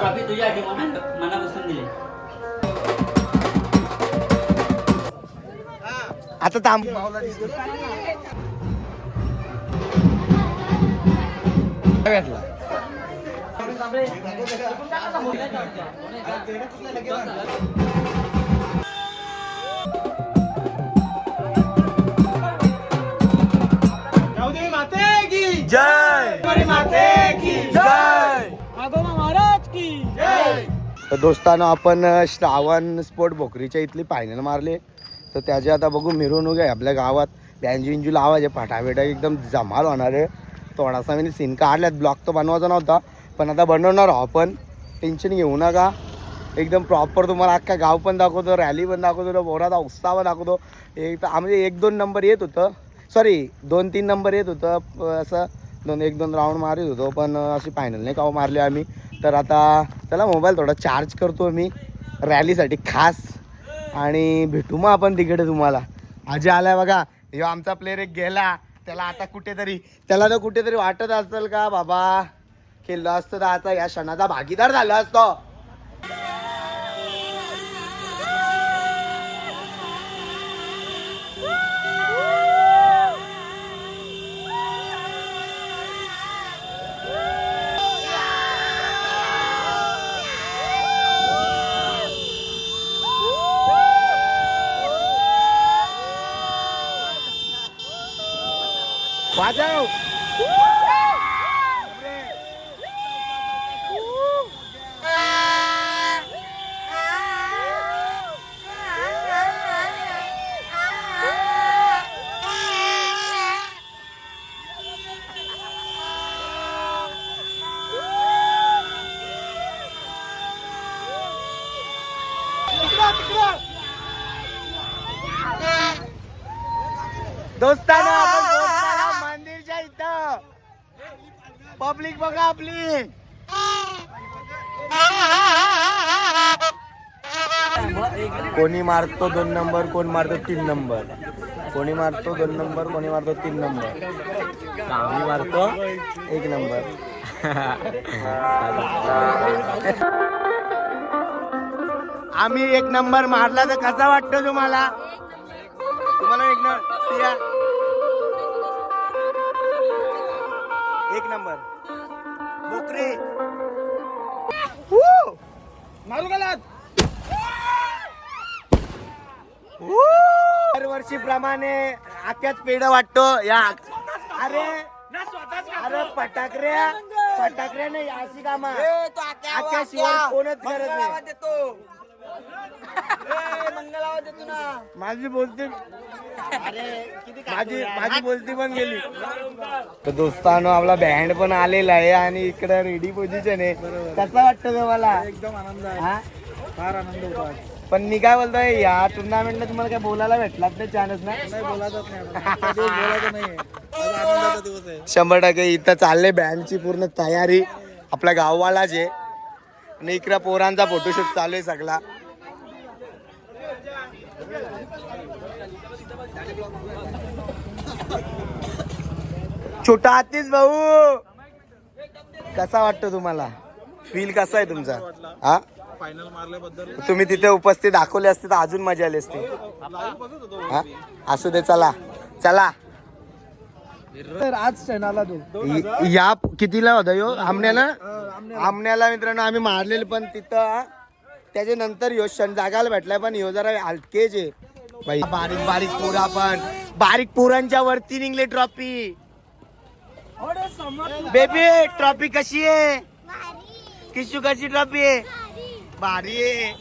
Trophy तुझ्यासाठी मनापासून दिली. आता थांब. जय माते की जय. महाराज की तर दोस्तांनो आपण श्रावण स्पोर्ट भोकरीच्या इथली फायनल मारले. तर त्याची आता बघू मिरवणूक आहे आपल्या गावात. बँजू इंजूला आवाज आहे, फाटाफेटा एकदम जमाल होणार आहे. थोडासा मी सीन काढल्यात, ब्लॉग तर बनवायचा नव्हता पण आता बनवणार आहो आपण. टेन्शन घेऊ नका, एकदम प्रॉपर तुम्हाला अख्खा गाव पण दाखवतो, रॅली पण दाखवतो, बोराचा उत्साह पण दाखवतो. एक तर म्हणजे 1-2 नंबर येत होतं, सॉरी 2-3 नंबर येत होतं, असं 1-2 राऊंड मारित होतो पण अशी फायनल नाही का मारली आम्ही. तर आता चला मोबाईल थोडा चार्ज करतो मी रॅलीसाठी खास, आणि भेटू मग आपण तिकडे तुम्हाला. आजी आलाय बघा, ह्यो आमचा प्लेअर एक गेला, त्याला आता त्याला तर कुठेतरी वाटत असेल का बाबा खेळलो असतं तर आता या क्षणाचा भागीदार झाला असतो. वाजव. दोस्तांनो आपण पोहोचलो मंदिरच्या इथं. पब्लिक बघा आपली. कोणी मारतो 2 नंबर, कोण मारतो 3 नंबर, कोणी मारतो 2 नंबर, कोणी मारतो 3 नंबर, आम्ही मारतो 1 नंबर. आम्ही 1 नंबर मारला तर कसा वाटतो तुम्हाला? तुम्हाला 1 नंबर बोकरे मारू गेलात. दरवर्षी प्रमाणे आख्याच पेढा वाटतो या. अरे अरे फटाकऱ्याने अशी कामा आख्या शिवाय कोणच करत नाही. माझी बोलती माझी बोलती पण गेली. तर दोस्तांनो आपला बँड पण आलेला आहे आणि इकडे रेडी पोझिशन आहे. कसं वाटतं तुम्हाला? एकदम आनंद आहे, फार आनंद होतो. पण मी काय बोलतोय, या टुर्नामेंटला तुम्हाला काय बोलायला भेटलात नाही चान्स? नाही बोलायचं नाही. 100% इथं चालले बँडची पूर्ण तयारी. आपल्या गाववालाच आहे आणि इकडे पोरांचा फोटोशूट चालू आहे सगळा. छोटा हातीच भाऊ, कसा वाटतो तुम्हाला? फील कसा आहे तुमचा? हा फायनल मारल्याबद्दल तुम्ही तिथे उपस्थित दाखवले असते तर अजून मजा आली असती. हा असू दे, चला चला. आज सेनाला या कितीला होता यो आमण्याला मित्रांनो आम्ही मारलेले, पण तिथं त्याच्या नंतर यो क्षण जागायला भेटलाय. पण यो जरा हलकेच आहे बाई. बारीक बारीक पोरा, पण बारीक पोरांच्या वरती निघले ट्रॉफी. बेबी ट्रॉफी कशी आहे? किशू कशी ट्रॉफी आहे? भारी आहे.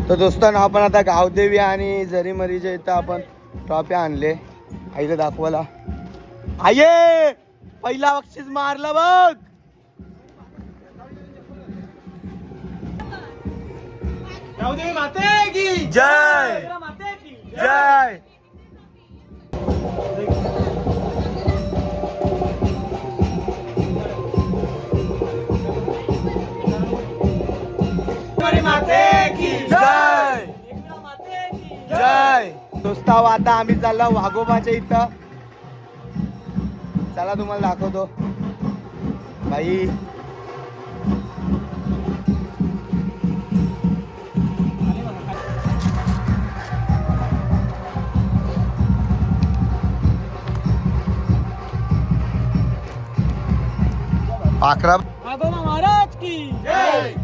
तर दोस्तांनो आपण आता गावदेवी आणि जरीमरीच्या इथं आपण ट्रॉफी आणले आईला दाखवायला. आये पहिला बक्षीस मारला बघ. गावदेवी माते की जय माते की जय. माते की जय माते की जय. दोस्ताव आता आम्ही चाललो वाघोबाच्या इथं. चला तुम्हाला दाखवतो बाई. पाखरा आगोबा महाराज की जय.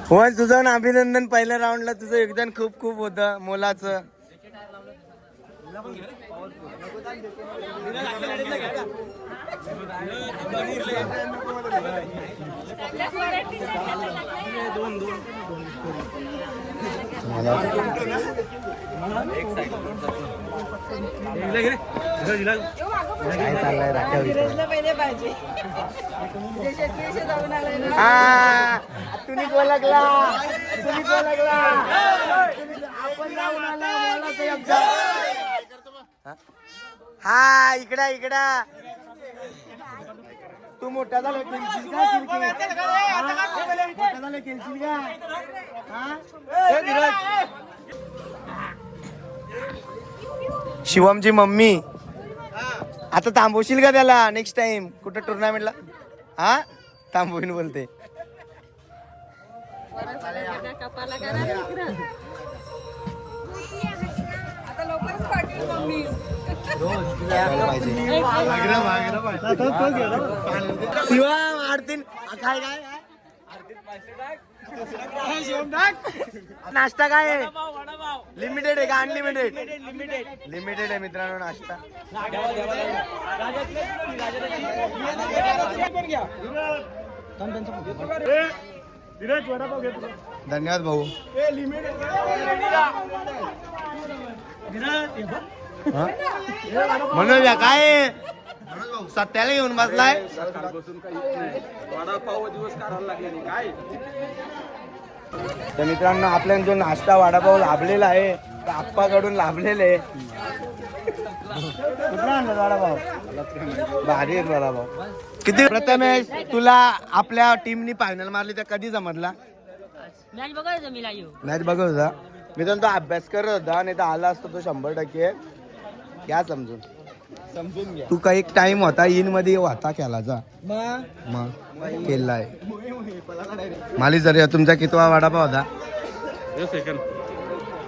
होय तुझं ना अभिनंदन. पहिल्या राऊंडला तुझं योगदान खूप खूप होतं मोलाचं. काय चाललंय तुम्ही ओळखला आपण जाऊन आला. हा इकडा इकडा. तू मोठा झाला खेळशील का क्रिकेट? मोठा झाला खेळशील का? शिवमची मम्मी आता थांबवशील का त्याला नेक्स्ट टाइम कुठं टुर्नामेंटला? हा थांबवीन बोलते. शिवम आरतीन काय काय नाश्ता काय आहे? लिमिटेड आहे का अनलिमिटेड? लिमिटेड आहे मित्रांनो नाश्ता. धन्यवाद भाऊ. म्हणून काय सत्याला घेऊन बसलाय. तर मित्रांनो आपल्याला जो नाश्ता वडापाव लाभलेला आहे तो आप्पाकडून लाभलेला आहे. कुठला आणला वडापाव? भारी आहे वडापाव. किती प्रथमेश तुला आपल्या टीमनी फायनल मारली तर कधी समजला? मॅच बघायचं मी मॅच बघत होता मित्रांनो. तो अभ्यास करत होता नाही तर आला असतो तो 100%. घ्या समजून घ्या. तू काही टाइम होता इन मध्ये होता खेळाचा मग केलाय. माली जर तुमचा कितवा वडापाव होता?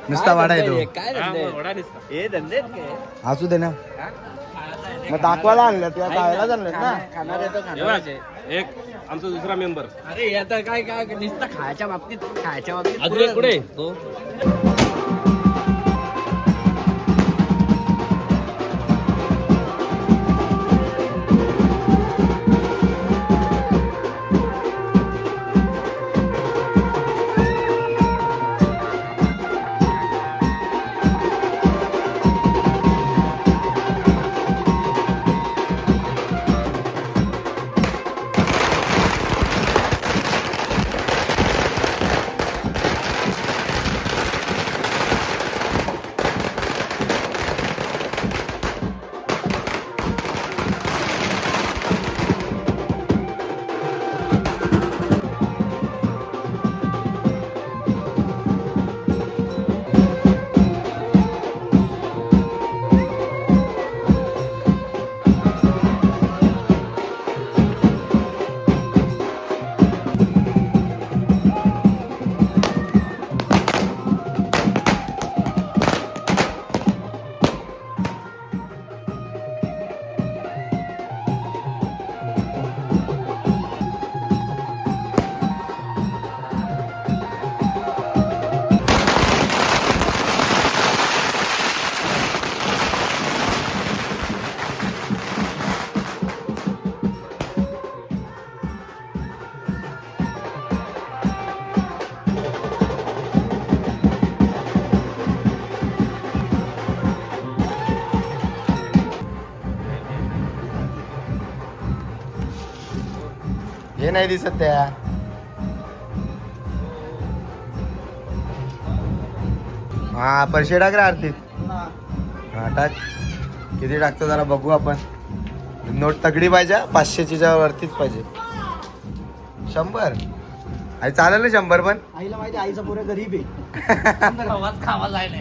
नुसता वाडा येतो असू दे ना. मग दाखवायला आणलं तुला खायला आणलं ना. एक आमचा दुसरा मेंबर. अरे आता काय काय नुसतं खायच्या बाबतीत पुढे हे नाही दिसत त्या. हा पैसे टाक रे आरतीत. हा टाक. किती टाकतो जरा बघू आपण. नोट तगडी पाहिजे 500च्या वरतीच पाहिजे. 100 आई चालेल ना 100 पण. आईला माहिती आईचा पुरे गरीब आहे. आवाज खावा जायला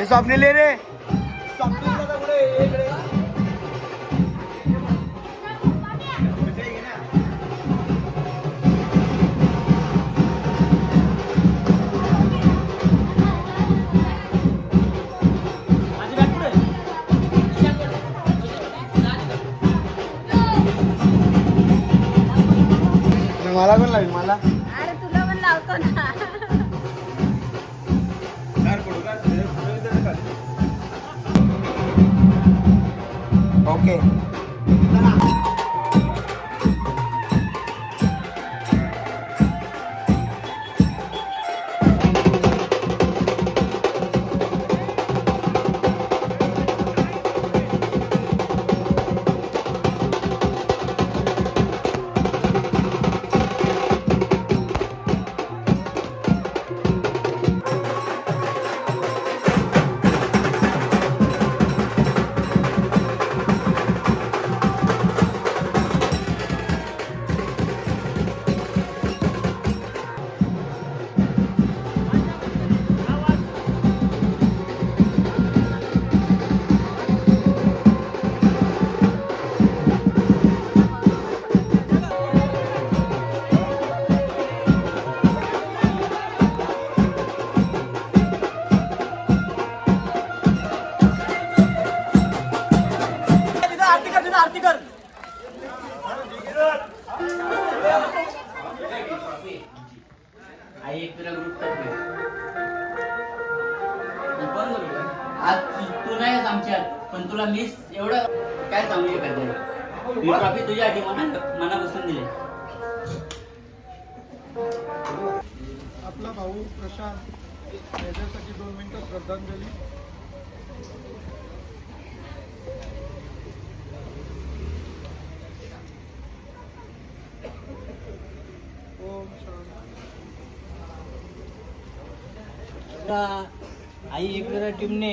स्वप्ने ले रे. मला पण लागेल मला. अरे तुला पण लावतो ना. ओके. आरती कर. आई एक तुला ग्रुप आज तू नाहीस आमच्यात पण तुला मिस एवढं काय सांगू शकत नाही. ही ट्रॉफी तुझ्यासाठी मनापासून दिली. आपला भाऊ प्रशांत याच्यासाठी 2 मिनिटं श्रद्धांजली. आई एकविरा टीमने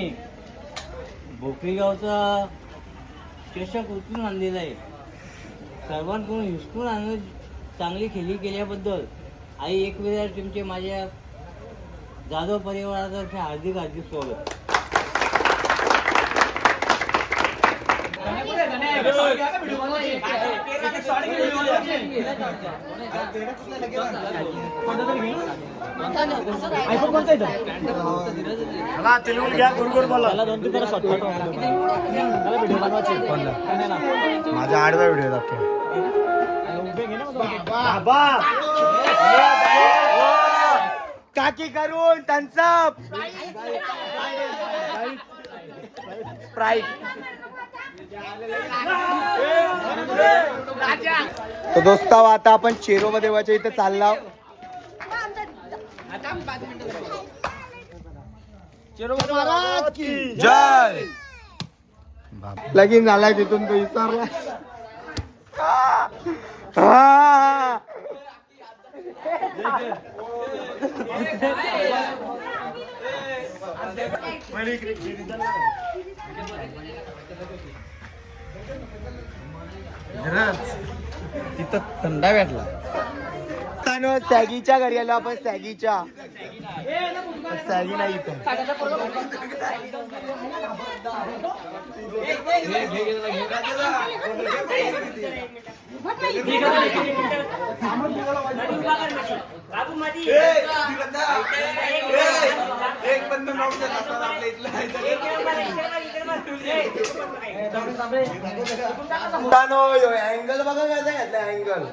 भोकरी गावचा चषक उचलून आणलेला आहे. सर्वांकडून हिसकून आणून चांगली खेळी केल्याबद्दल आई एकविरा टीमचे माझ्या जाधव परिवारातर्फे हार्दिक हार्दिक स्वागत. माझा आडवा व्हिडिओ दाखव. काकी करून थम्सअप स्प्राइट. तर दोस्ता आता आपण चेरोबा देवाच्या इथे चालला. जय. लगीन झालाय तिथून तो विचारला. तिथं थंडा भेटला. सॅगीच्या घरी आलो आपण. सॅगीच्या सॅगी नाही इथं. अँगल बघा कसा घेतला अँगल.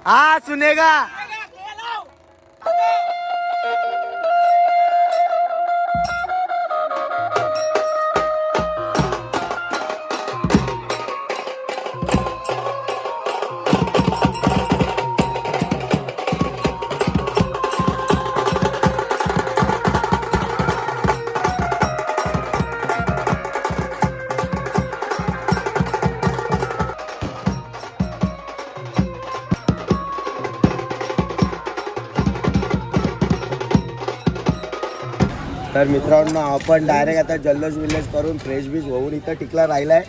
हाँ सुनेगा. तर मित्रांनो आपण डायरेक्ट आता जल्लोष विल्लोष करून फ्रेश बीच होऊन इथं टिकला राहिलाय.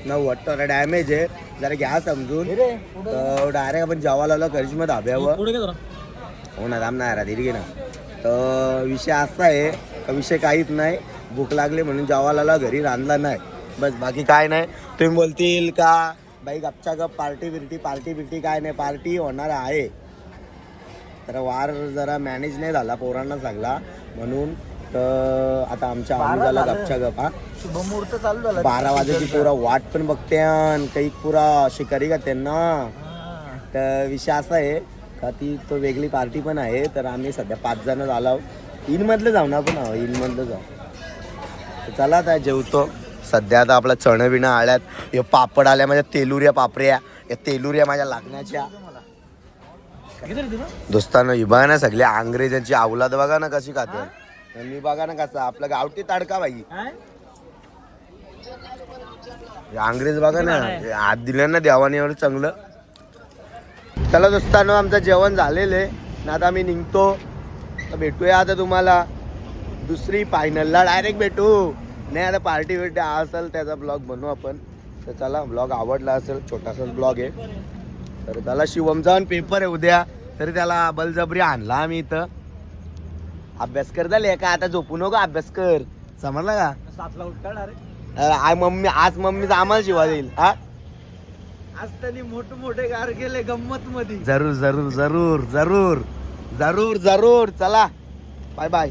न वाटतं डॅमेज आहे जरा घ्या समजून. तर डायरेक्ट आपण जेवायला आलो करिश्मा धाब्यावर. हो ना थांब ना यार धीर घे ना. तर विषय असा आहे का विषय काहीच नाही. भूक लागली म्हणून जेवायला आला घरी रांधला नाही बस बाकी काय नाही. तुम्ही बोलतील का बाई गपचा गप पार्टी बिर्टी काय नाही. पार्टी होणार आहे तर वार जरा मॅनेज नाही झाला पोरांना सगळा म्हणून. तर आता आमच्या आम्हाला गपच्या गप हा शुभमुहूर्त चालू झाला 12 वाजेची पुरा वाट पण बघते काही पुरा शिकारी का त्यांना. तर विषय असा आहे का ती तो वेगळी पार्टी पण आहे. तर आम्ही सध्या 5 जण झालो. इनमधलं जाऊ ना आपण इनमधलं जाऊ. तर चला आता जेवतो. सध्या आता आपला चणं बिणं आल्यात. हे पापड आल्या माझ्या तेलुऱ्या पापड्या. या तेलुऱ्या माझ्या लागण्याच्या दोस्तांनो. ही बघा ना सगळ्या अंग्रेजांची अवलाद बघा ना कशी खाते. मी बघा ना कसा आपला गावठी ताडका बाई. अंग्रेज बघा ना हात दिल्या ना देवाने एवढं चांगलं. चला दोस्तांनो आमचं जेवण झालेलं आहे ना. आता आम्ही निघतो. तर भेटूया आता तुम्हाला दुसरी फायनलला डायरेक्ट भेटू. नाही आता पार्टी बिर्टी असेल त्याचा ब्लॉग बनवू आपण. तर चला ब्लॉग आवडला असेल छोटासाच ब्लॉग आहे. तर त्याला शिवमचा पण पेपर आहे उद्या. तरी त्याला बलजबरी आणला आम्ही इथं. अभ्यास कर झाले का आता झोपू नको अभ्यास कर समजला का. 7ला उठणार मम्मी आज मम्मीचा आम्हाला शिवा देईल हा. आज त्यांनी मोठे गार गेले गंमत मध्ये. जरूर जरूर जरूर जरूर जरूर जरूर. चला बाय बाय.